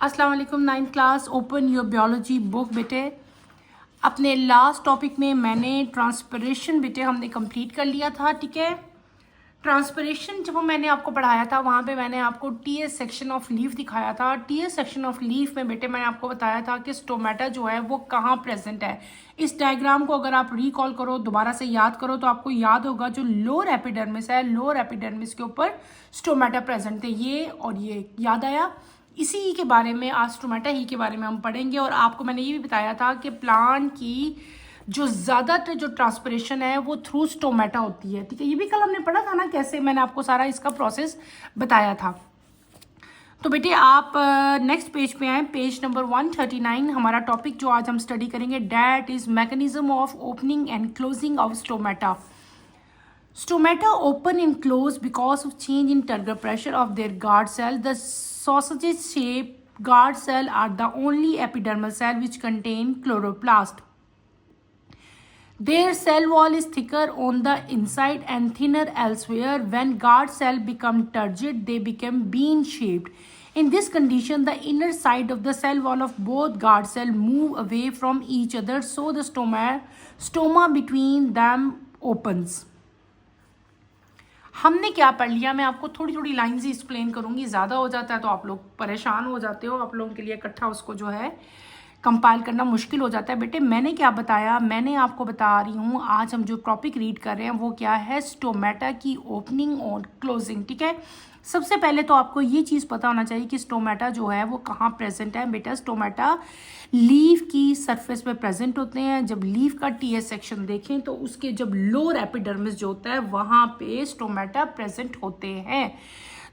अस्सलाम वालेकुम। 9th class, open your biology book. बेटे अपने लास्ट टॉपिक में मैंने ट्रांसपिरेशन बेटे हमने कंप्लीट कर लिया था, ठीक है। ट्रांसपिरेशन जब मैंने आपको पढ़ाया था वहाँ पे मैंने आपको टीएस सेक्शन ऑफ लीफ दिखाया था। टीएस सेक्शन ऑफ लीफ में बेटे मैंने आपको बताया था कि स्टोमेटा जो है वो कहाँ प्रेजेंट है। इस डायग्राम को अगर आप रिकॉल करो, दोबारा से याद करो, तो आपको याद होगा जो लोअर एपिडर्मिस है, लोअर एपिडर्मिस के ऊपर स्टोमेटा प्रेजेंट थे, ये और ये। याद आया? इसी के बारे में आज स्टोमेटा ही के बारे में हम पढ़ेंगे। और आपको मैंने ये भी बताया था कि प्लांट की जो ज़्यादातर जो ट्रांसपिरेशन है वो थ्रू स्टोमेटा होती है, ठीक है। ये भी कल हमने पढ़ा था ना, कैसे मैंने आपको सारा इसका प्रोसेस बताया था। तो बेटे आप नेक्स्ट पेज पे आए, पेज नंबर 139। हमारा टॉपिक जो आज हम स्टडी करेंगे, that is mechanism of opening and closing of stomata. Stomata open and close because of change in turgor pressure of their guard cell. The sausage-shaped guard cell are the only epidermal cell which contain chloroplast. Their cell wall is thicker on the inside and thinner elsewhere. When guard cell become turgid, they become bean-shaped. In this condition, the inner side of the cell wall of both guard cell move away from each other, so the stoma between them opens. हमने क्या पढ़ लिया, मैं आपको थोड़ी थोड़ी line से explain करूंगी। ज़्यादा हो जाता है तो आप लोग परेशान हो जाते हो, आप लोगों के लिए इकट्ठा उसको जो है कंपाइल करना मुश्किल हो जाता है। बेटे मैंने क्या बताया, मैंने आपको बता रही हूँ आज हम जो टॉपिक रीड कर रहे हैं वो क्या है, स्टोमेटा की ओपनिंग और क्लोजिंग, ठीक है। सबसे पहले तो आपको ये चीज़ पता होना चाहिए कि स्टोमेटा जो है वो कहाँ प्रेजेंट है। बेटा स्टोमेटा लीफ की सरफेस पे प्रेजेंट होते हैं। जब लीफ का टीएस सेक्शन देखें तो उसके जब लोअर एपिडर्मिस जो होता है वहाँ पे स्टोमेटा प्रेजेंट होते हैं।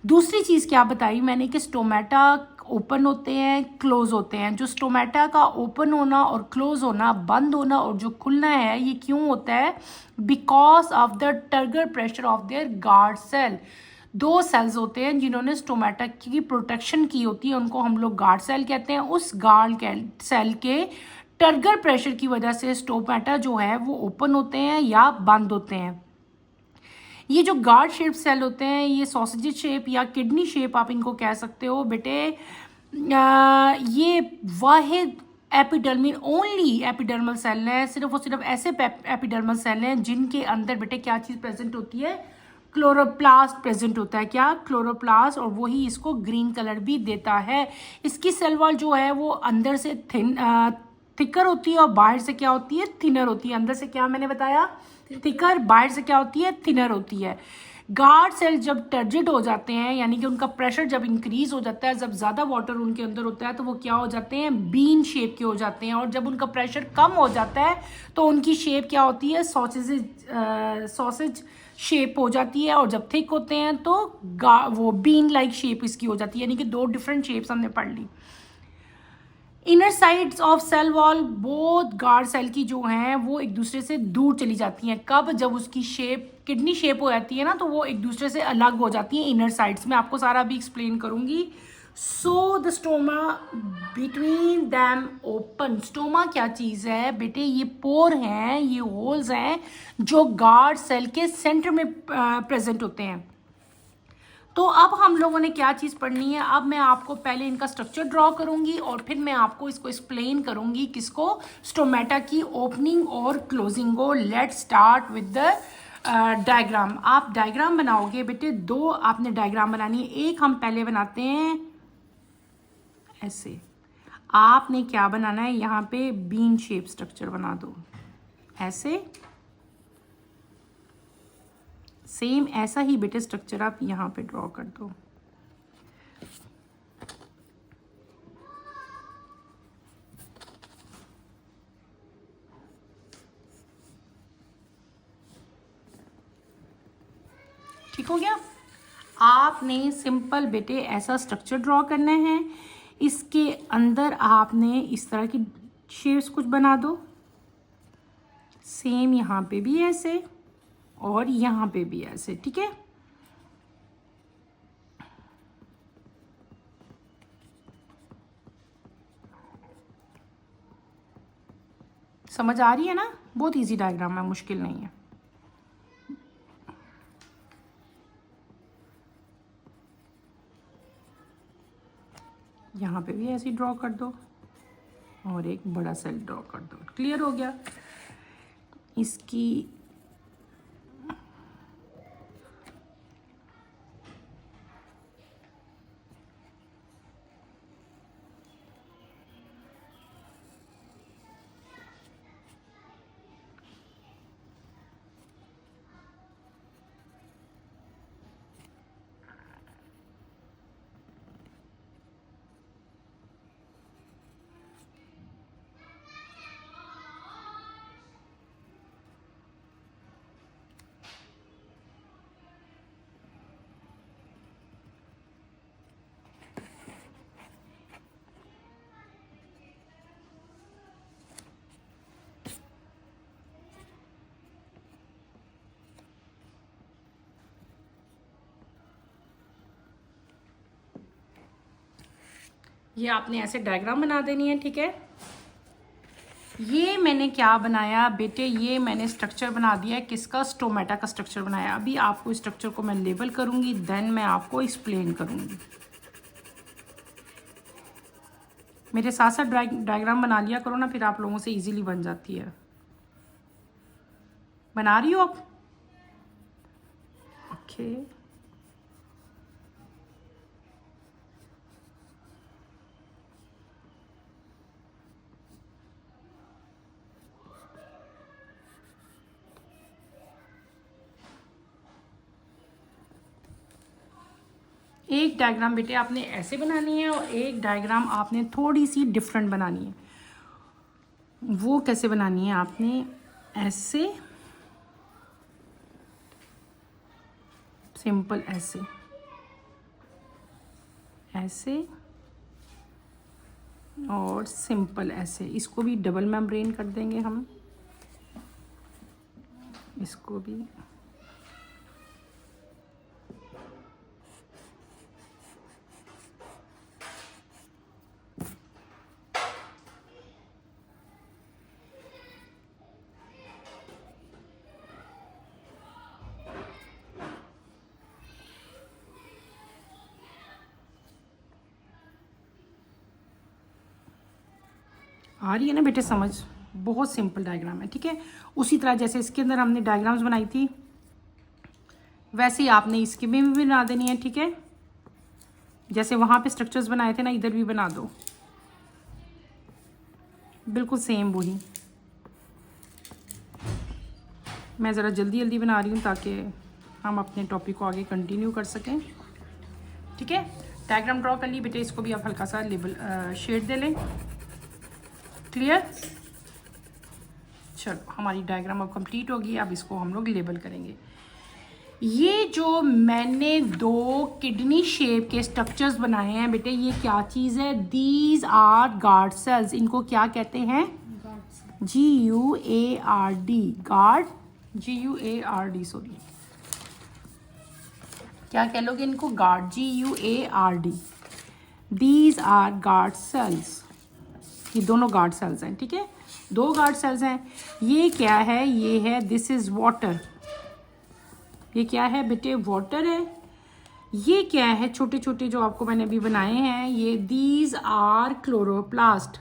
दूसरी चीज़ क्या बताई मैंने कि स्टोमेटा ओपन होते हैं, क्लोज होते हैं। जो स्टोमेटा का ओपन होना और क्लोज होना, बंद होना और जो खुलना है, ये क्यों होता है? Because of the turgor pressure of their guard cell. दो सेल्स होते हैं जिन्होंने स्टोमेटा की प्रोटेक्शन की होती है, उनको हम लोग गार्ड सेल कहते हैं। उस गार्ड सेल के टर्गर प्रेशर की वजह से स्टोमेटा जो है वो ओपन होते हैं या बंद होते हैं। ये जो गार्ड शेप सेल होते हैं, ये सॉसेज शेप या किडनी शेप आप इनको कह सकते हो बेटे। ये वाहिद एपिडर्मल, ओनली एपिडर्मल सेल है, सिर्फ और सिर्फ ऐसे एपिडर्मल सेल हैं जिनके अंदर बेटे क्या चीज़ प्रेजेंट होती है, क्लोरोप्लास्ट प्रेजेंट होता है। क्या? क्लोरोप्लास्ट। और वही इसको ग्रीन कलर भी देता है। इसकी सेल वॉल जो है वो अंदर से थिकर होती है और बाहर से क्या होती है, थिनर होती है। अंदर से क्या मैंने बताया, थिकर, बाहर से क्या होती है, थिनर होती है। गार्ड सेल जब टर्जिड हो जाते हैं, यानी कि उनका प्रेशर जब इंक्रीज हो जाता है, जब ज़्यादा वाटर उनके अंदर होता है तो वो क्या हो जाते हैं, बीन शेप के हो जाते हैं। और जब उनका प्रेशर कम हो जाता है तो उनकी शेप क्या होती है, सॉसेज शेप हो जाती है। और जब थिक होते हैं तो वो बीन लाइक शेप इसकी हो जाती है। यानी कि दो डिफरेंट शेप्स हमने पढ़ ली। Inner sides of cell wall both guard cell की जो हैं वो एक दूसरे से दूर चली जाती हैं। कब? जब उसकी शेप किडनी शेप हो जाती है ना, तो वो एक दूसरे से अलग हो जाती हैं इनर साइड्स में। आपको सारा अभी एक्सप्लेन करूंगी। So the stoma between them open. Stoma क्या चीज़ है बेटे? ये पोर हैं, ये होल्स हैं जो गार्ड सेल के सेंटर में प्रेजेंट होते हैं। तो अब हम लोगों ने क्या चीज़ पढ़नी है, अब मैं आपको पहले इनका स्ट्रक्चर ड्रॉ करूंगी और फिर मैं आपको इसको एक्सप्लेन करूंगी, किसको, स्टोमेटा की ओपनिंग और क्लोजिंग को। Let's start with the diagram. आप डायग्राम बनाओगे बेटे, दो आपने डायग्राम बनानी है। एक हम पहले बनाते हैं ऐसे, आपने क्या बनाना है, यहाँ पे बीन शेप स्ट्रक्चर बना दो ऐसे। सेम ऐसा ही बेटे स्ट्रक्चर आप यहाँ पे ड्रॉ कर दो। ठीक हो गया? आपने सिंपल बेटे ऐसा स्ट्रक्चर ड्रॉ करना है। इसके अंदर आपने इस तरह की शेप्स कुछ बना दो। सेम यहाँ पे भी ऐसे और यहाँ पे भी ऐसे, ठीक है। समझ आ रही है ना? बहुत इजी डायग्राम है, मुश्किल नहीं है। यहाँ पे भी ऐसे ड्रॉ कर दो और एक बड़ा सेल ड्रॉ कर दो। क्लियर हो गया। इसकी ये आपने ऐसे डायग्राम बना देनी है, ठीक है। ये मैंने क्या बनाया बेटे, ये मैंने स्ट्रक्चर बना दिया है किसका, स्टोमेटा का स्ट्रक्चर बनाया। अभी आपको स्ट्रक्चर को मैं लेबल करूंगी, देन मैं आपको एक्सप्लेन करूंगी। मेरे साथ साथ डायग्राम बना लिया करो ना, फिर आप लोगों से इजीली बन जाती है। बना रही हो आप? ओके। एक डायग्राम बेटे आपने ऐसे बनानी है और एक डायग्राम आपने थोड़ी सी डिफरेंट बनानी है। वो कैसे बनानी है आपने, ऐसे सिंपल, ऐसे ऐसे और सिंपल ऐसे। इसको भी डबल मेम्ब्रेन कर देंगे हम, इसको भी। आ रही है ना बेटे समझ? बहुत सिंपल डायग्राम है, ठीक है। उसी तरह जैसे इसके अंदर हमने डायग्राम्स बनाई थी, वैसे ही आपने इसके में भी बना देनी है, ठीक है। जैसे वहाँ पे स्ट्रक्चर्स बनाए थे ना, इधर भी बना दो, बिल्कुल सेम वही। मैं ज़रा जल्दी जल्दी बना रही हूँ ताकि हम अपने टॉपिक को आगे कंटिन्यू कर सकें, ठीक है। डायग्राम ड्रॉ कर ली बेटे, इसको भी आप हल्का सा लेबल शेड दे लें। क्लियर? चलो हमारी डायग्राम अब कंप्लीट होगी। अब इसको हम लोग लेबल करेंगे। ये जो मैंने 2 किडनी शेप के स्ट्रक्चर्स बनाए हैं बेटे, ये क्या चीज़ है? These are guard cells. इनको क्या कहते हैं? GUARD, गार्ड, GUARD, सॉरी, क्या कह लोगे इनको? Guard, GUARD। These are guard cells. ये दोनों गार्ड सेल्स हैं, ठीक है। 2 गार्ड सेल्स हैं। ये क्या है? ये है, दिस इज वाटर। ये क्या है बेटे? वाटर है। ये क्या है? छोटे छोटे जो आपको मैंने अभी बनाए हैं, ये दीज आर क्लोरोप्लास्ट।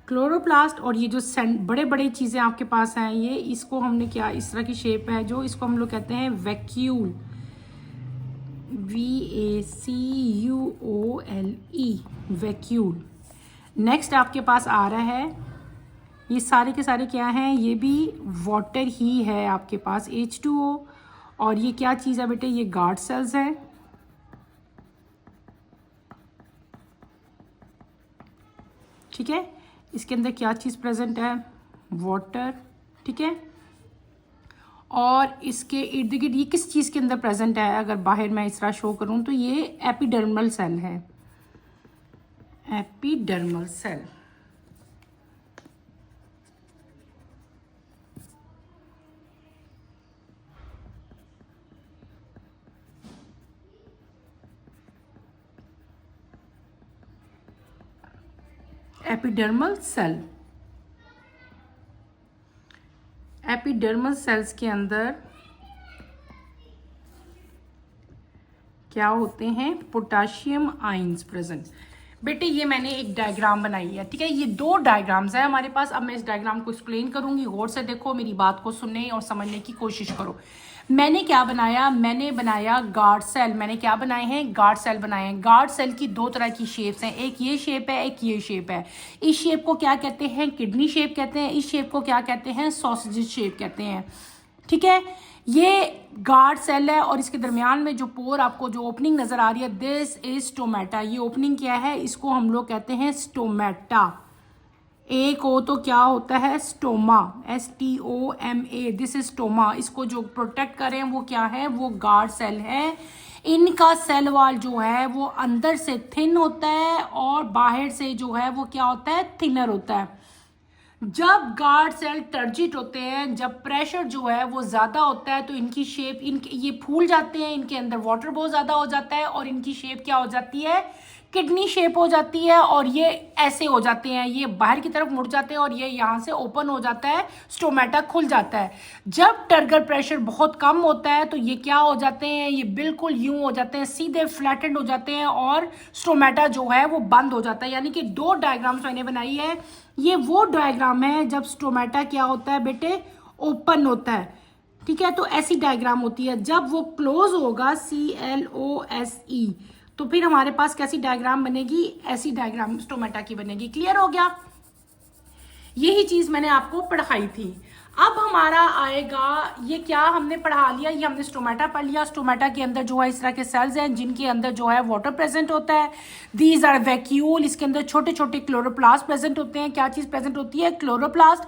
क्लोरोप्लास्ट। और ये जो बड़े बड़े चीज़ें आपके पास हैं, ये इसको हमने क्या, इस तरह की शेप है जो, इसको हम लोग कहते हैं वैक्यूल, VACUOLE, वैक्यूल। नेक्स्ट आपके पास आ रहा है, ये सारे के सारे क्या हैं? ये भी वाटर ही है आपके पास, H2O। और ये क्या चीज़ है बेटे? ये गार्ड सेल्स हैं, ठीक है। इसके अंदर क्या चीज़ प्रेजेंट है? वाटर, ठीक है। और इसके इर्द गिर्द ये किस चीज़ के अंदर प्रेजेंट है? अगर बाहर मैं इस तरह शो करूं तो ये एपिडर्मल सेल है, epidermal cell. Epidermal cell, epidermal cells के अंदर क्या होते हैं, पोटाशियम आयंस प्रेजेंट। बेटे ये मैंने एक डायग्राम बनाई है, ठीक है, ये 2 डायग्राम्स है हमारे पास। अब मैं इस डायग्राम को एक्सप्लेन करूंगी, गौर से देखो, मेरी बात को सुनने और समझने की कोशिश करो। मैंने क्या बनाया, मैंने बनाया गार्ड सेल। मैंने क्या बनाए हैं, गार्ड सेल बनाए हैं। गार्ड सेल की 2 तरह की शेप्स हैं, एक ये शेप है, एक ये शेप है। इस शेप को क्या कहते हैं, किडनी शेप कहते हैं। इस शेप को क्या कहते हैं, सॉसेज शेप कहते हैं, ठीक है। ये गार्ड सेल है और इसके दरमियान में जो पोर आपको जो ओपनिंग नजर आ रही है, दिस इज स्टोमेटा। ये ओपनिंग क्या है, इसको हम लोग कहते हैं स्टोमेटा। एक हो तो क्या होता है, stoma, STOMA, this is stoma. इसको जो प्रोटेक्ट करें वो क्या है, वो गार्ड सेल है। इनका सेल वॉल जो है वो अंदर से थिन होता है और बाहर से जो है वो क्या होता है, थिनर होता है। जब गार्ड सेल टर्जिट होते हैं, जब प्रेशर जो है वो ज़्यादा होता है, तो इनकी शेप, इनके ये फूल जाते हैं, इनके अंदर वाटर बहुत ज़्यादा हो जाता है और इनकी शेप क्या हो जाती है, किडनी शेप हो जाती है। और ये ऐसे हो जाते हैं, ये बाहर की तरफ मुड़ जाते हैं और ये यहाँ से ओपन हो जाता है, स्टोमेटा खुल जाता है। जब टर्गर प्रेशर बहुत कम होता है तो ये क्या हो जाते हैं, ये बिल्कुल यूं हो जाते हैं, सीधे फ्लैटेंड हो जाते हैं और स्टोमेटा जो है वो बंद हो जाता है। यानी कि 2 डायग्राम्स मैंने बनाई है। ये वो डायग्राम है जब स्टोमेटा क्या होता है बेटे, ओपन होता है, ठीक है। तो ऐसी डायग्राम होती है। जब वो क्लोज होगा, CLOSE, तो फिर हमारे पास कैसी डायग्राम बनेगी, ऐसी डायग्राम स्टोमेटा की बनेगी। क्लियर हो गया, यही चीज मैंने आपको पढ़ाई थी। अब हमारा आएगा, ये क्या हमने पढ़ा लिया, ये हमने स्टोमेटा पढ़ लिया। स्टोमेटा के अंदर जो है इस तरह के सेल्स हैं जिनके अंदर जो है वाटर प्रेजेंट होता है, दीज आर वैक्यूल। इसके अंदर छोटे छोटे क्लोरोप्लास्ट प्रेजेंट होते हैं। क्या चीज प्रेजेंट होती है, क्लोरोप्लास्ट।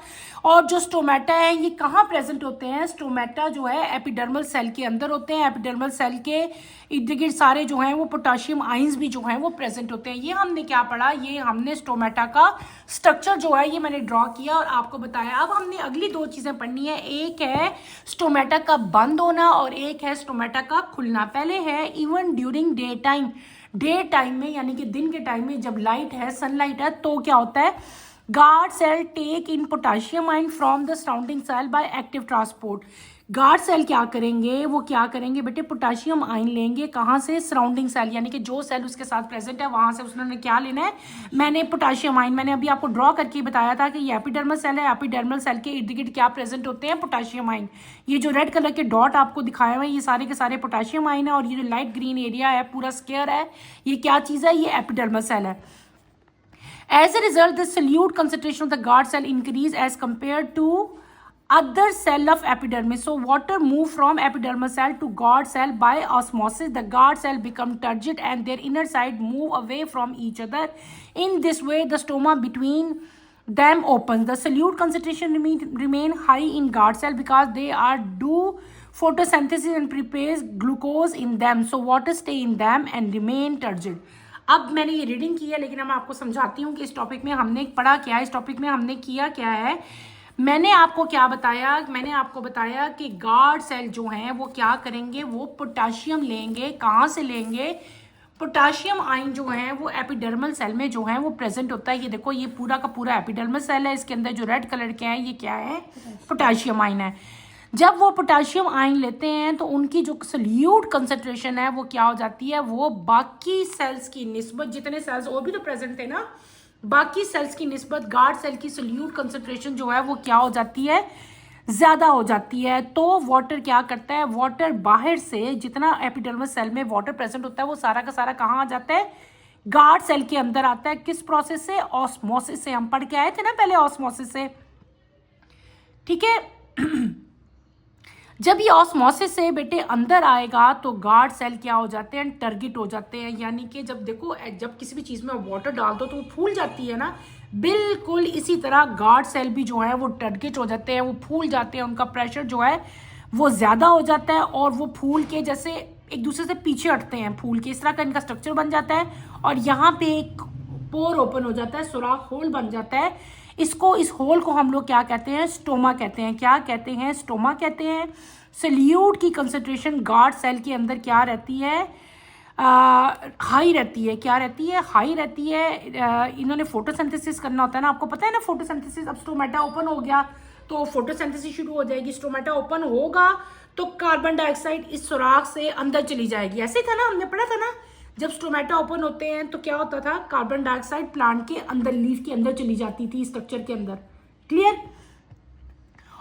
और जो स्टोमेटा है ये कहाँ प्रेजेंट होते हैं, स्टोमेटा जो है एपिडर्मल सेल के अंदर होते हैं। एपिडर्मल सेल के इर्द गिर्द सारे जो हैं वो पोटाशियम आयंस भी जो हैं वो प्रेजेंट होते हैं। ये हमने क्या पढ़ा, ये हमने स्टोमेटा का स्ट्रक्चर जो है ये मैंने ड्रॉ किया और आपको बताया। अब हमने अगली 2 चीजें पढ़नी है, एक है स्टोमेटा का बंद होना और एक है स्टोमेटा का खुलना। पहले है इवन ड्यूरिंग डे टाइम में, यानी कि दिन के टाइम में जब लाइट है, सनलाइट है, तो क्या होता है, guard cell take in potassium ion from the surrounding cell by active transport. Guard cell क्या करेंगे, वो क्या करेंगे बेटे, पोटाशियम आयन लेंगे, कहाँ से, सराउंडिंग सेल, यानी कि जो सेल उसके साथ प्रेजेंट है वहां से उसने क्या लेना है, मैंने पोटाशियम आयन, मैंने अभी आपको ड्रॉ करके बताया था कि ये एपिडर्मल सेल है। एपिडर्मल सेल के इर्द गिर्द क्या प्रेजेंट होते हैं, पोटाशियम आयन। ये जो रेड कलर के डॉट आपको दिखाया हुआ है ये सारे के सारे पोटाशियम आयन है और ये जो लाइट ग्रीन एरिया है पूरा स्क्वायर है, ये क्या चीज है, ये एपिडर्मल सेल है। As a result, the solute concentration of the guard cell increase as compared to other cell of epidermis. So water move from epidermal cell to guard cell by osmosis. The guard cell become turgid and their inner side move away from each other. In this way, the stoma between them opens. The solute concentration remain high in guard cell because they are do photosynthesis and prepares glucose in them. So water stay in them and remain turgid. अब मैंने ये reading की है लेकिन अब मैं आपको समझाती हूँ कि इस टॉपिक में हमने पढ़ा क्या है, इस टॉपिक में हमने किया क्या है। मैंने आपको क्या बताया, मैंने आपको बताया कि गार्ड सेल जो हैं वो क्या करेंगे, वो पोटाशियम लेंगे। कहाँ से लेंगे, पोटाशियम आयन जो है वो एपिडर्मल सेल में जो है वो प्रेजेंट होता है। ये देखो, ये पूरा का पूरा एपिडर्मल सेल है, इसके अंदर जो रेड कलर के हैं ये क्या है, पोटाशियम आयन है। जब वो पोटाशियम आयन लेते हैं तो उनकी जो सोल्यूट कंसंट्रेशन है वो क्या हो जाती है, वो बाकी सेल्स की निस्बत, जितने सेल्स और भी तो प्रेजेंट थे ना, बाकी सेल्स की निस्बत गार्ड सेल की सोल्यूट कंसंट्रेशन जो है वो क्या हो जाती है, ज़्यादा हो जाती है। तो वाटर क्या करता है, वाटर बाहर से जितना एपिडर्मल सेल में वाटर प्रेजेंट होता है वो सारा का सारा कहाँ आ जाता है, गार्ड सेल के अंदर आता है। किस प्रोसेस से, ऑस्मोसिस से। हम पढ़ के आए थे ना पहले ऑस्मोसिस से, ठीक है। जब ये ऑस्मोसिस से बेटे अंदर आएगा तो गार्ड सेल क्या हो जाते हैं, टर्गिट हो जाते हैं। यानी कि जब देखो, जब किसी भी चीज़ में वाटर डाल दो तो वो फूल जाती है ना, बिल्कुल इसी तरह गार्ड सेल भी जो है वो टर्गिट हो जाते हैं, वो फूल जाते हैं, उनका प्रेशर जो है वो ज़्यादा हो जाता है और वो फूल के जैसे एक दूसरे से पीछे हटते हैं, फूल के इस तरह का इनका स्ट्रक्चर बन जाता है और यहाँ पे एक पोर ओपन हो जाता है, सुराख, होल बन जाता है। इसको, इस होल को हम लोग क्या कहते हैं, स्टोमा कहते हैं। क्या कहते हैं, स्टोमा कहते हैं। सोल्यूट की कंसंट्रेशन गार्ड सेल के अंदर क्या रहती है, हाई रहती है। क्या रहती है, हाई रहती है। इन्होंने फोटोसिंथेसिस करना होता है ना, आपको पता है ना फोटोसिंथेसिस। अब स्टोमेटा ओपन हो गया तो फोटोसिंथेसिस शुरू हो जाएगी। स्टोमेटा ओपन होगा तो कार्बन डाइऑक्साइड इस सुराख से अंदर चली जाएगी। ऐसे था ना, हमने पढ़ा था ना, जब स्टोमेटा ओपन होते हैं तो क्या होता था, कार्बन डाइऑक्साइड प्लांट के अंदर, लीफ के अंदर चली जाती थी, स्ट्रक्चर के अंदर। क्लियर?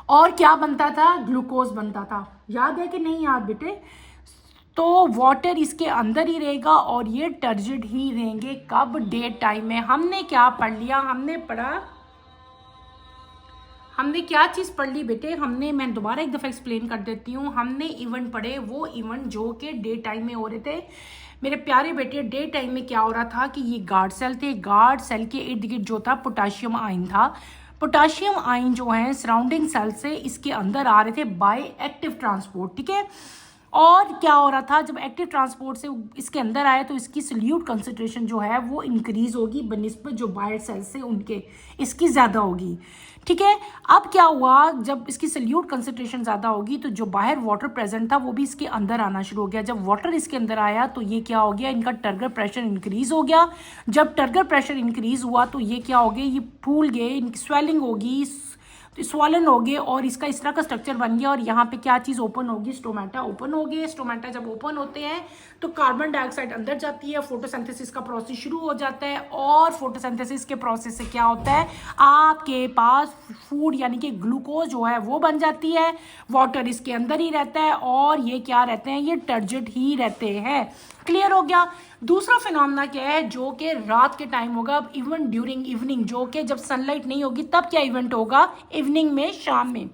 और क्या बनता था, ग्लूकोज बनता था। याद है कि नहीं याद बेटे? तो वाटर इसके अंदर ही रहेगा और ये टर्जिड ही रहेंगे। कब? डे टाइम में। हमने क्या पढ़ लिया, हमने क्या चीज़ पढ़ ली बेटे? मैं दोबारा एक दफ़ा एक्सप्लेन कर देती हूँ। हमने इवेंट पढ़े, वो इवेंट जो कि डे टाइम में हो रहे थे मेरे प्यारे बेटे। डे टाइम में क्या हो रहा था कि ये गार्ड सेल थे, गार्ड सेल के इर्द गिर्द जो था पोटाशियम आयन था। पोटाशियम आयन जो है सराउंडिंग सेल से इसके अंदर आ रहे थे बाय एक्टिव ट्रांसपोर्ट। ठीक है? और क्या हो रहा था, जब एक्टिव ट्रांसपोर्ट से इसके अंदर आए तो इसकी सल्यूट कंसंट्रेशन जो है वो इंक्रीज होगी बनिस्बत जो बाहर सेल से उनके, इसकी ज़्यादा होगी। ठीक है? अब क्या हुआ, जब इसकी सल्यूट कंसंट्रेशन ज़्यादा होगी तो जो बाहर वाटर प्रेजेंट था वो भी इसके अंदर आना शुरू हो गया। जब वाटर इसके अंदर आया तो ये क्या हो गया, इनका टर्गर प्रेशर इंक्रीज हो गया। जब टर्गर प्रेशर इंक्रीज हुआ तो ये क्या हो गए, ये फूल गए, इनकी स्वेलिंग होगी, स्वॉलन हो गए और इसका इस तरह का स्ट्रक्चर बन गया। और यहाँ पे क्या चीज़ ओपन होगी, स्टोमेटा ओपन हो गए। स्टोमेटा जब ओपन होते हैं तो कार्बन डाइऑक्साइड अंदर जाती है, फोटोसिंथेसिस का प्रोसेस शुरू हो जाता है। और फोटोसिंथेसिस के प्रोसेस से क्या होता है, आपके पास फूड यानी कि ग्लूकोज जो है वो बन जाती है। वाटर इसके अंदर ही रहता है और ये क्या रहते हैं, ये टर्जिड ही रहते हैं। क्लियर हो गया? दूसरा फिनोमेना क्या है, जो कि रात के टाइम होगा, इवन ड्यूरिंग इवनिंग, जो कि जब सनलाइट नहीं होगी तब क्या इवेंट होगा, इवनिंग में, शाम में।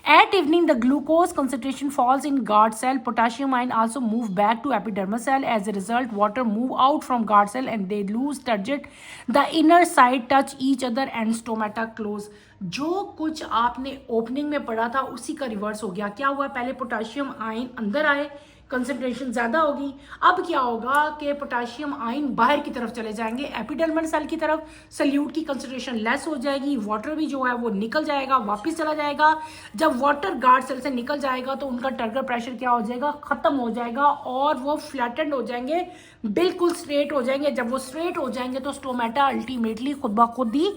At evening, the glucose concentration falls in guard cell. Potassium ion also move back to epidermal cell. As a result, water move out from guard cell and they lose turgid. The inner side touch each other and stomata close. जो कुछ आपने opening में पढ़ा था उसी का reverse हो गया। क्या हुआ, पहले पोटाशियम आयन अंदर आए, कंसंट्रेशन ज़्यादा होगी। अब क्या होगा कि पोटाशियम आयन बाहर की तरफ चले जाएंगे, एपिडर्मल सेल की तरफ। सल्यूट की कंसंट्रेशन लेस हो जाएगी, वाटर भी जो है वो निकल जाएगा, वापस चला जाएगा। जब वाटर गार्ड सेल से निकल जाएगा तो उनका टर्गर प्रेशर क्या हो जाएगा, ख़त्म हो जाएगा और वो फ्लैटेंड हो जाएंगे, बिल्कुल स्ट्रेट हो जाएंगे। जब वो स्ट्रेट हो जाएंगे तो स्टोमेटा अल्टीमेटली खुद ब खुद ही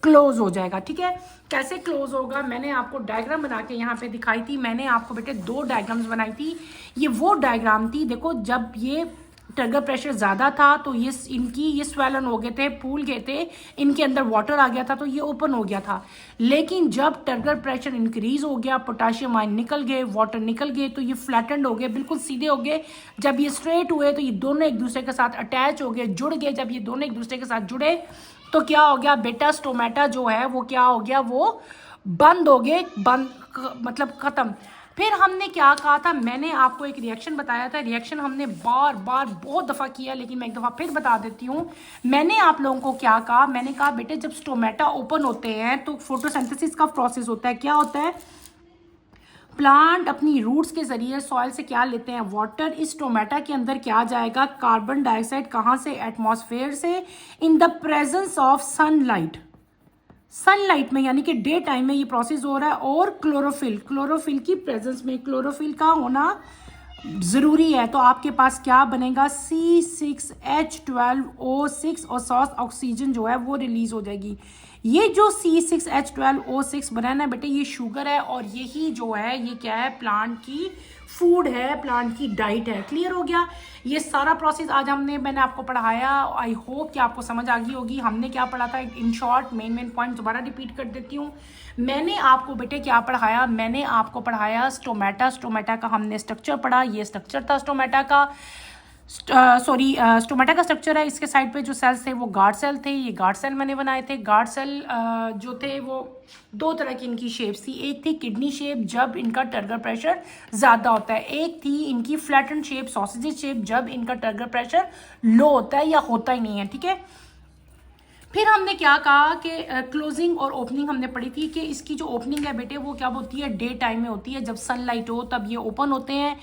क्लोज हो जाएगा। ठीक है? कैसे क्लोज होगा, मैंने आपको डायग्राम बना के यहाँ पे दिखाई थी। मैंने आपको बेटे 2 डायग्राम्स बनाई थी। ये वो डायग्राम थी, देखो, जब ये टर्गर प्रेशर ज़्यादा था तो ये स्वेलन हो गए थे, फूल गए थे, इनके अंदर वाटर आ गया था तो ये ओपन हो गया था। लेकिन जब टर्गर प्रेशर इंक्रीज हो गया, पोटाशियम आयन निकल गए, वाटर निकल गए, तो ये फ्लैटेंड हो गए, बिल्कुल सीधे हो गए। जब ये स्ट्रेट हुए तो ये दोनों एक दूसरे के साथ अटैच हो गए, जुड़ गए। जब ये दोनों एक दूसरे के साथ जुड़े तो क्या हो गया बेटा, स्टोमेटा जो है वो क्या हो गया, वो बंद हो गए, मतलब ख़त्म। फिर हमने क्या कहा था, मैंने आपको एक रिएक्शन बताया था। रिएक्शन हमने बार बार बहुत दफ़ा किया, लेकिन मैं एक दफ़ा फिर बता देती हूँ। मैंने आप लोगों को क्या कहा, मैंने कहा बेटे जब स्टोमेटा ओपन होते हैं तो फोटोसिंथेसिस का प्रोसेस होता है। क्या होता है, प्लांट अपनी रूट्स के जरिए सॉइल से क्या लेते हैं, वाटर। इस स्टोमेटा के अंदर क्या जाएगा, कार्बन डाइऑक्साइड। कहाँ से, एटमॉस्फेयर से, in the presence of sunlight. Sunlight में यानी कि डे टाइम में ये प्रोसेस हो रहा है। और क्लोरोफिल की प्रेजेंस में, क्लोरोफिल का होना ज़रूरी है। तो आपके पास क्या बनेगा, C6H12O6 और सॉस ऑक्सीजन जो है वो रिलीज हो जाएगी। ये जो C6H12O6 बना है ना बेटे, ये शुगर है और यही जो है ये क्या है, प्लांट की फूड है, प्लांट की डाइट है। क्लियर हो गया? ये सारा प्रोसेस आज मैंने आपको पढ़ाया। आई होप कि आपको समझ आ गई होगी। हमने क्या पढ़ा था, इन शॉर्ट मेन पॉइंट दोबारा रिपीट कर देती हूँ। मैंने आपको बेटे क्या पढ़ाया, मैंने आपको पढ़ाया स्टोमेटा का हमने स्ट्रक्चर पढ़ा। ये स्ट्रक्चर था स्टोमेटा का, स्टोमेटा का स्ट्रक्चर है। इसके साइड पे जो सेल्स थे वो गार्ड सेल थे। ये गार्ड सेल मैंने बनाए थे। गार्ड सेल जो थे वो 2 तरह की इनकी शेप्स थी। एक थी किडनी शेप, जब इनका टर्गर प्रेशर ज़्यादा होता है। एक थी इनकी फ्लैटन शेप, सॉसेज शेप, जब इनका टर्गर प्रेशर लो होता है या होता ही नहीं है। ठीक है? फिर हमने क्या कहा कि क्लोजिंग और ओपनिंग हमने पढ़ी थी कि इसकी जो ओपनिंग है बेटे वो क्या होती है, डे टाइम में होती है। जब सनलाइट हो तब ये ओपन होते हैं।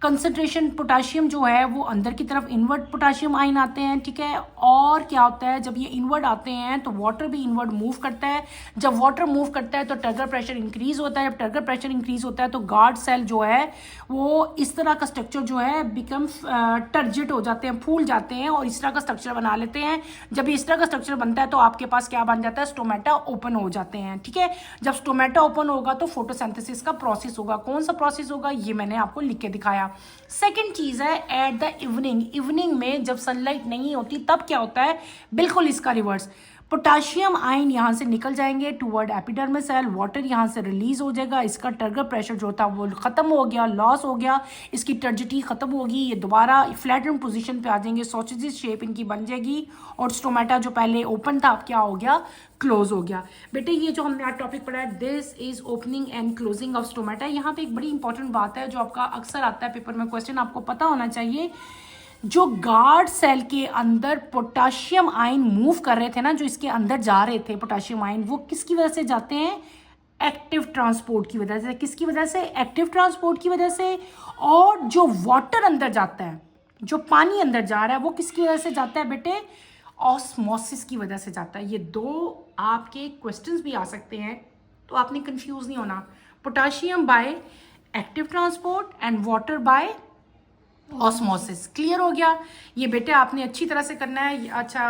कंसंट्रेशन पोटाशियम जो है वो अंदर की तरफ इनवर्ड पोटाशियम आयन आते हैं, ठीक है। और क्या होता है, जब ये इनवर्ड आते हैं तो वाटर भी इनवर्ड मूव करता है। जब वाटर मूव करता है तो टर्गर प्रेशर इंक्रीज होता है। जब टर्गर प्रेशर इंक्रीज होता है तो गार्ड सेल जो है वो इस तरह का स्ट्रक्चर जो है बिकम टर्जिट हो जाते हैं, फूल जाते हैं और इस तरह का स्ट्रक्चर बना लेते हैं। जब इस तरह का स्ट्रक्चर बनता है तो आपके पास क्या बन जाता है, स्टोमेटा ओपन हो जाते हैं, ठीक है। जब स्टोमेटा ओपन होगा तो फोटोसिंथेसिस का प्रोसेस होगा। कौन सा प्रोसेस होगा, ये मैंने आपको लिख के दिखाया। सेकेंड चीज है एट द इवनिंग में जब सनलाइट नहीं होती तब क्या होता है, बिल्कुल इसका रिवर्स। पोटाशियम आयन यहाँ से निकल जाएंगे टूवर्ड एपिडर्मल सेल, वाटर यहाँ से रिलीज हो जाएगा, इसका टर्गर प्रेशर जो था वो खत्म हो गया, लॉस हो गया, इसकी टर्जिटी खत्म होगी, ये दोबारा फ्लैटेंड पोजीशन पे आ जाएंगे, सॉसेज शेप इनकी बन जाएगी और स्टोमेटा जो पहले ओपन था अब क्या हो गया, क्लोज हो गया। बेटे ये जो हमने आज टॉपिक पढ़ा है, this is opening and closing of stomata. यहाँ पे एक बड़ी इंपॉर्टेंट बात है जो आपका अक्सर आता है पेपर में क्वेश्चन, आपको पता होना चाहिए। जो गार्ड सेल के अंदर पोटाशियम आयन मूव कर रहे थे ना, जो इसके अंदर जा रहे थे पोटाशियम आयन, वो किसकी वजह से जाते हैं, एक्टिव ट्रांसपोर्ट की वजह से। किसकी वजह से, एक्टिव ट्रांसपोर्ट की वजह से। और जो वाटर अंदर जाता है, जो पानी अंदर जा रहा है, वो किसकी वजह से जाता है बेटे, ऑस्मोसिस की वजह से जाता है। ये दो आपके क्वेश्चंस भी आ सकते हैं, तो आपने कंफ्यूज नहीं होना। Potassium bye active transport and water bye osmosis. Clear हो गया। ये बेटे आपने अच्छी तरह से करना है। अच्छा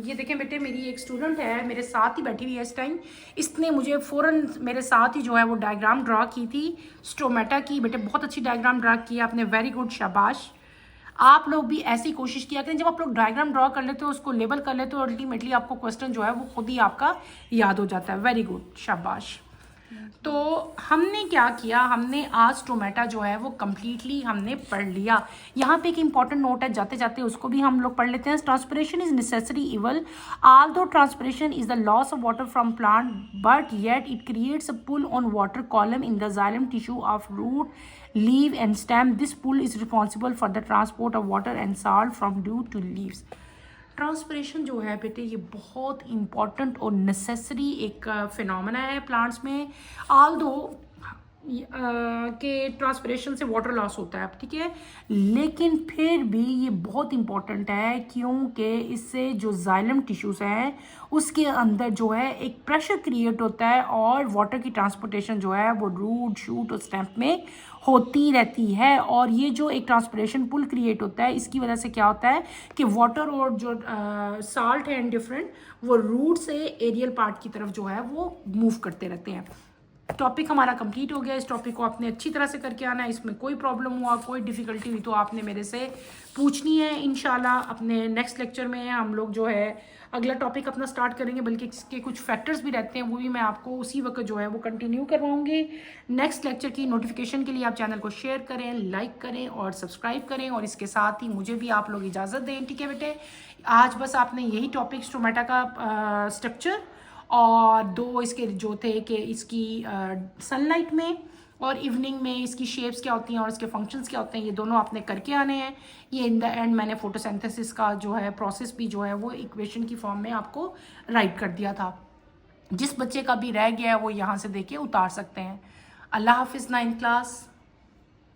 ये देखें बेटे, मेरी एक स्टूडेंट है मेरे साथ ही बैठी हुई है इस टाइम, इसने मुझे फ़ौरन मेरे साथ ही जो है वो डायग्राम ड्रा की थी स्टोमेटा की। बेटे बहुत अच्छी डायग्राम ड्रा की आपने, वेरी गुड, शाबाश। आप लोग भी ऐसी कोशिश किया करें, जब आप लोग डायग्राम ड्रा कर लेते हो, उसको लेबल कर लेते हो, अल्टीमेटली आपको क्वेश्चन जो है वो खुद ही आपका याद हो जाता है। वेरी गुड, शाबाश। तो हमने क्या किया, हमने आज स्टोमेटा जो है वो कम्प्लीटली हमने पढ़ लिया। यहाँ पे एक इंपॉर्टेंट नोट है, जाते जाते उसको भी हम लोग पढ़ लेते हैं। Transpiration is necessary evil, although transpiration is the loss of water from plant, but yet it creates a pull on water column in the xylem tissue of root, leaf and stem. This pull is responsible for the transport of water and salt from root to leaves. Transpiration जो है बेटे ये बहुत important और necessary एक phenomena है plants में। Aldous के ट्रांसपिरेशन से वाटर लॉस होता है, ठीक है, लेकिन फिर भी ये बहुत इंपॉर्टेंट है क्योंकि इससे जो जाइलम टिश्यूज़ हैं उसके अंदर जो है एक प्रेशर क्रिएट होता है और वाटर की ट्रांसपोर्टेशन जो है वो रूट, शूट और स्टेम में होती रहती है। और ये जो एक ट्रांसपिरेशन पुल क्रिएट होता है, इसकी वजह से क्या होता है कि वाटर और जो साल्ट है डिफरेंट, वो रूट से एरियल पार्ट की तरफ जो है वो मूव करते रहते हैं। टॉपिक हमारा कंप्लीट हो गया। इस टॉपिक को आपने अच्छी तरह से करके आना है। इसमें कोई प्रॉब्लम हुआ, कोई डिफ़िकल्टी हुई तो आपने मेरे से पूछनी है। इंशाल्लाह अपने नेक्स्ट लेक्चर में हम लोग जो है अगला टॉपिक अपना स्टार्ट करेंगे, बल्कि इसके कुछ फैक्टर्स भी रहते हैं, वो भी मैं आपको उसी वक्त जो है वो कंटिन्यू करवाऊँगी। नेक्स्ट लेक्चर की नोटिफिकेशन के लिए आप चैनल को शेयर करें, लाइक करें और सब्सक्राइब करें, और इसके साथ ही मुझे भी आप लोग इजाज़त दें, ठीक है बेटे। आज बस आपने यही टॉपिक स्टोमेटा का स्ट्रक्चर और दो इसके जो थे कि इसकी सनलाइट में और इवनिंग में इसकी शेप्स क्या होती हैं और इसके फंक्शंस क्या होते हैं, ये दोनों आपने करके आने हैं। ये इन द एंड मैंने फोटोसिंथेसिस का जो है प्रोसेस भी जो है वो इक्वेशन की फॉर्म में आपको राइट कर दिया था। जिस बच्चे का भी रह गया है वो यहाँ से देके उतार सकते हैं। अल्लाह हाफिज़ 9th क्लास।